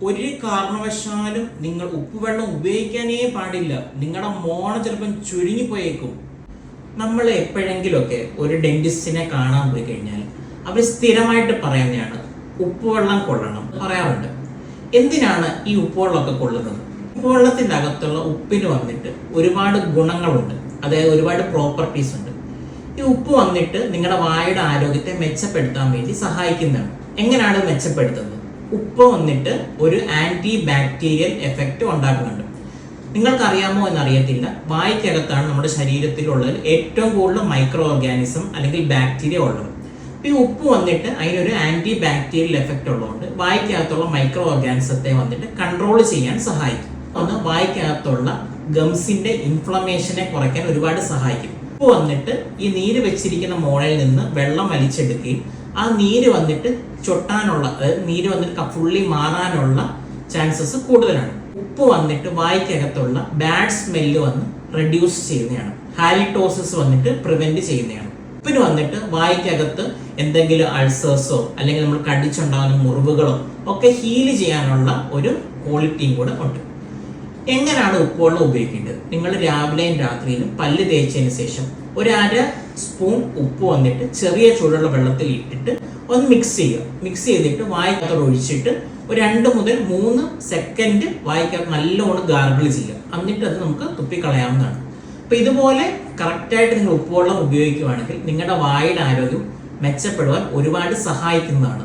ഒരു കാരണവശാലും നിങ്ങൾ ഉപ്പുവെള്ളം ഉപയോഗിക്കാനേ പാടില്ല. നിങ്ങളുടെ മോണ ചിലപ്പം ചുരുങ്ങിപ്പോയേക്കും. നമ്മൾ എപ്പോഴെങ്കിലുമൊക്കെ ഒരു ഡെന്റിസ്റ്റിനെ കാണാൻ പോയി കഴിഞ്ഞാൽ അവർ സ്ഥിരമായിട്ട് പറയുന്നതാണ് ഉപ്പുവെള്ളം കൊള്ളണം പറയാറുണ്ട്. എന്തിനാണ് ഈ ഉപ്പുവെള്ളമൊക്കെ കൊള്ളുന്നത്? ഉപ്പുവെള്ളത്തിൻ്റെ അകത്തുള്ള ഉപ്പിന് വന്നിട്ട് ഒരുപാട് ഗുണങ്ങളുണ്ട്, അതായത് ഒരുപാട് പ്രോപ്പർട്ടീസ് ഉണ്ട്. ഈ ഉപ്പ് വന്നിട്ട് നിങ്ങളുടെ വായുടെ ആരോഗ്യത്തെ മെച്ചപ്പെടുത്താൻ വേണ്ടി സഹായിക്കുന്നതാണ്. എങ്ങനെയാണ് മെച്ചപ്പെടുത്തുന്നത്? ഉപ്പ് വന്നിട്ട് ഒരു ആന്റി ബാക്ടീരിയൽ എഫക്റ്റ് ഉണ്ടാക്കുന്നുണ്ട്. നിങ്ങൾക്കറിയാമോ എന്നറിയത്തില്ല, വായ്ക്കകത്താണ് നമ്മുടെ ശരീരത്തിലുള്ളത് ഏറ്റവും കൂടുതൽ മൈക്രോ ഓർഗാനിസം അല്ലെങ്കിൽ ബാക്ടീരിയ ഉള്ളത്. ഈ ഉപ്പ് വന്നിട്ട് അതിനൊരു ആന്റി ബാക്ടീരിയൽ എഫക്റ്റ് ഉള്ളതുകൊണ്ട് വായ്ക്കകത്തുള്ള മൈക്രോ ഓർഗാനിസത്തെ വന്നിട്ട് കൺട്രോൾ ചെയ്യാൻ സഹായിക്കും. ഒന്ന്, വായ്ക്കകത്തുള്ള ഗംസിന്റെ ഇൻഫ്ലമേഷനെ കുറയ്ക്കാൻ ഒരുപാട് സഹായിക്കും. ഉപ്പ് വന്നിട്ട് ഈ നീര് വെച്ചിരിക്കുന്ന മോണയിൽ നിന്ന് വെള്ളം വലിച്ചെടുക്കുകയും ആ നീര് വന്നിട്ട് ചൊട്ടാനുള്ള, അതായത് നീര് വന്നിട്ട് ഫുള്ളി മാറാനുള്ള ചാൻസസ് കൂടുതലാണ്. ഉപ്പ് വന്നിട്ട് വായ്ക്കകത്തുള്ള ബാഡ് സ്മെല്ല് വന്ന് റെഡ്യൂസ് ചെയ്യുന്നതാണ്. ഹാലിറ്റോസിസ് വന്നിട്ട് പ്രിവെന്റ് ചെയ്യുന്നതാണ്. ഉപ്പിന് വന്നിട്ട് വായ്ക്കകത്ത് എന്തെങ്കിലും അൾസേഴ്സോ അല്ലെങ്കിൽ നമ്മൾ കടിച്ചുണ്ടാകുന്ന മുറിവുകളോ ഒക്കെ ഹീല് ചെയ്യാനുള്ള ഒരു ക്വാളിറ്റിയും കൂടെ ഉണ്ട്. എങ്ങനെയാണ് ഉപ്പുവെള്ളം ഉപയോഗിക്കേണ്ടത്? നിങ്ങൾ രാവിലെയും രാത്രിയിലും പല്ല് തേച്ചതിന് ശേഷം ഒരു 1/2 സ്പൂൺ ഉപ്പ് വന്നിട്ട് ചെറിയ ചൂടുള്ള വെള്ളത്തിൽ ഇട്ടിട്ട് ഒന്ന് മിക്സ് ചെയ്യുക. മിക്സ് ചെയ്തിട്ട് വായ്ക്കകത്തോട് ഒഴിച്ചിട്ട് ഒരു 2 മുതൽ 3 സെക്കൻഡ് വായ്ക്കകത്ത് നല്ലോണം ഗാർഗിൾ ചെയ്യുക. എന്നിട്ട് അത് നമുക്ക് തുപ്പിക്കളയാവുന്നതാണ്. അപ്പൊ ഇതുപോലെ കറക്റ്റായിട്ട് നിങ്ങൾ ഉപ്പുവെള്ളം ഉപയോഗിക്കുകയാണെങ്കിൽ നിങ്ങളുടെ വായുടെ ആരോഗ്യം മെച്ചപ്പെടുവാൻ ഒരുപാട് സഹായിക്കുന്നതാണ്.